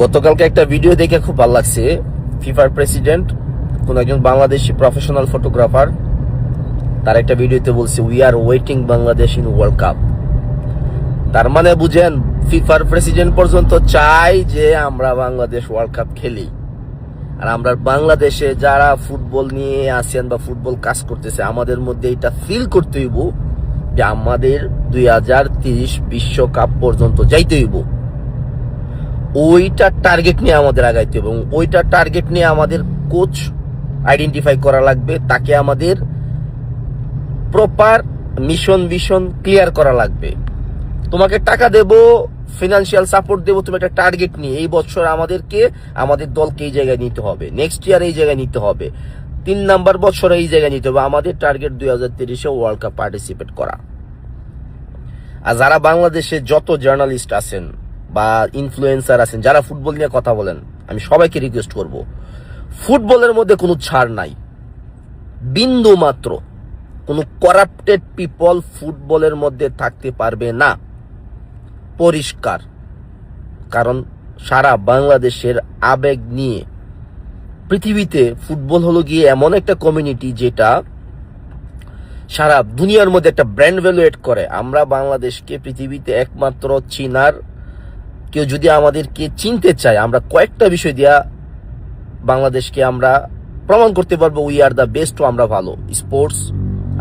গতকালকে একটা ভিডিও দেখে খুব ভালো লাগছে। ফিফার প্রেসিডেন্ট কোন একজন বাংলাদেশি প্রফেশনাল ফটোগ্রাফার তার একটা ভিডিওতে বলছে, we are waiting Bangladesh in world cup. তার মানে বুঝেন, ফিফার প্রেসিডেন্ট পর্যন্ত চাই যে আমরা বাংলাদেশ ওয়ার্ল্ড কাপ খেলি। আর আমরা বাংলাদেশে যারা ফুটবল নিয়ে আছেন বা ফুটবল কাজ করতেছে, আমাদের মধ্যে এটা ফিল করতে হইব যে আমাদের 2030 বিশ্বকাপ পর্যন্ত যাইতে হইব। ওইটা টার্গেট নিয়ে আমাদের আগাইতে হবে এবং ওইটা টার্গেট নিয়ে আমাদের কোচ আইডেন্টিফাই করা লাগবে। তাকে আমাদের প্রপার ভিশন ক্লিয়ার করা লাগবে। তোমাকে টাকা দেব, ফিনান্সিয়াল সাপোর্ট দেবো, তুমি একটা টার্গেট নিয়ে এই বছর আমাদের দলকে এই জায়গায় নিতে হবে, নেক্সট ইয়ার এই জায়গায় নিতে হবে, 3 নাম্বার বছরে এই জায়গায় নিতে হবে। আমাদের টার্গেট 2030-এ ওয়ার্ল্ড কাপ পার্টিসিপেট করা। আর যারা বাংলাদেশে যত জার্নালিস্ট আছেন বা ইনফ্লুয়েন্সার আছেন যারা ফুটবল নিয়ে কথা বলেন, আমি সবাইকে রিকোয়েস্ট করব, ফুটবলের মধ্যে কোনো ছাড় নাই, বিন্দু মাত্র। কোনো করাপ্টেড পিপল ফুটবলের মধ্যে থাকতে পারবে না, পরিষ্কার। কারণ সারা বাংলাদেশের আবেগ নিয়ে পৃথিবীতে ফুটবল হলো গিয়ে এমন একটা কমিউনিটি যেটা সারা দুনিয়ার মধ্যে একটা ব্র্যান্ড ভ্যালুয়েট করে। আমরা বাংলাদেশকে পৃথিবীতে একমাত্র চিনার, কেউ যদি আমাদেরকে চিনতে চায়, আমরা কয়েকটা বিষয় দিয়া বাংলাদেশকে আমরা প্রমাণ করতে পারবো উই আর দ্য বেস্ট। আমরা ভালো স্পোর্টস,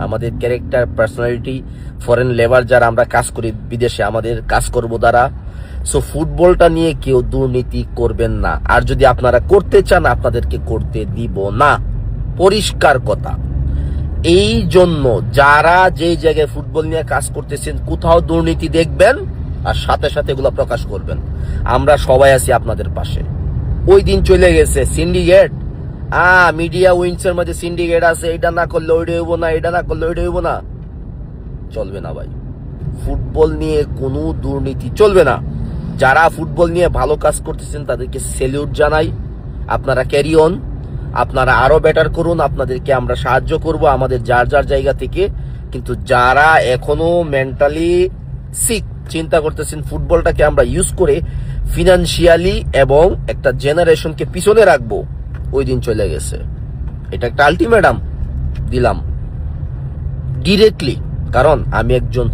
আমাদের ক্যারেক্টার, পার্সোনালিটি, ফরেন লেবার যারা আমরা কাজ করি বিদেশে, আমাদের কাজ করবো দ্বারা। সো ফুটবলটা নিয়ে কেউ দুর্নীতি করবেন না। আর যদি আপনারা করতে চান, আপনাদেরকে করতে দিব না, পরিষ্কার কথা। এই জন্য যারা যেই জায়গায় ফুটবল নিয়ে কাজ করতেছেন, কোথাও দুর্নীতি দেখবেন আর সাথে সাথে এগুলো প্রকাশ করবেন। আমরা সবাই আছি আপনাদের পাশে। ওই দিন চলে গেছে সিন্ডিকেট, মিডিয়া উইংস এর মধ্যে সিন্ডিকেট আছে, এটা না করলে ওইটা হইব না, এটা না করলে ওইটা হইব না, চলবে না ভাই। ফুটবল নিয়ে কোনো দুর্নীতি চলবে না। যারা ফুটবল নিয়ে ভালো কাজ করতেছেন তাদেরকে স্যালিউট জানাই। আপনারা ক্যারি অন, আপনারা আরো বেটার করুন, আপনাদেরকে আমরা সাহায্য করব আমাদের যার যার জায়গা থেকে। কিন্তু যারা এখনো মেন্টালি সিক, চিন্তা করতেছেন ফুটবলটাকে আমরা ইউজ করে ফিনান্সিয়ালি এবং একটা জেনারেশনকে পিছনে রাখবো, ওই দিন চলে গেছে। এটা একটা আলটিমেটাম দিলাম ডিরেক্টলি, কারণ আমি একজন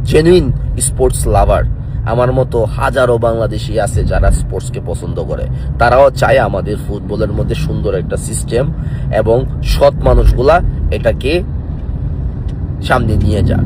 জেনুইন স্পোর্টস লাভার। আমার মতো হাজারো বাংলাদেশি আছে যারা স্পোর্টসকে পছন্দ করে, তারাও চায় আমাদের ফুটবলের মধ্যে সুন্দর একটা সিস্টেম এবং সৎ মানুষগুলা এটাকে সামনে নিয়ে যাক।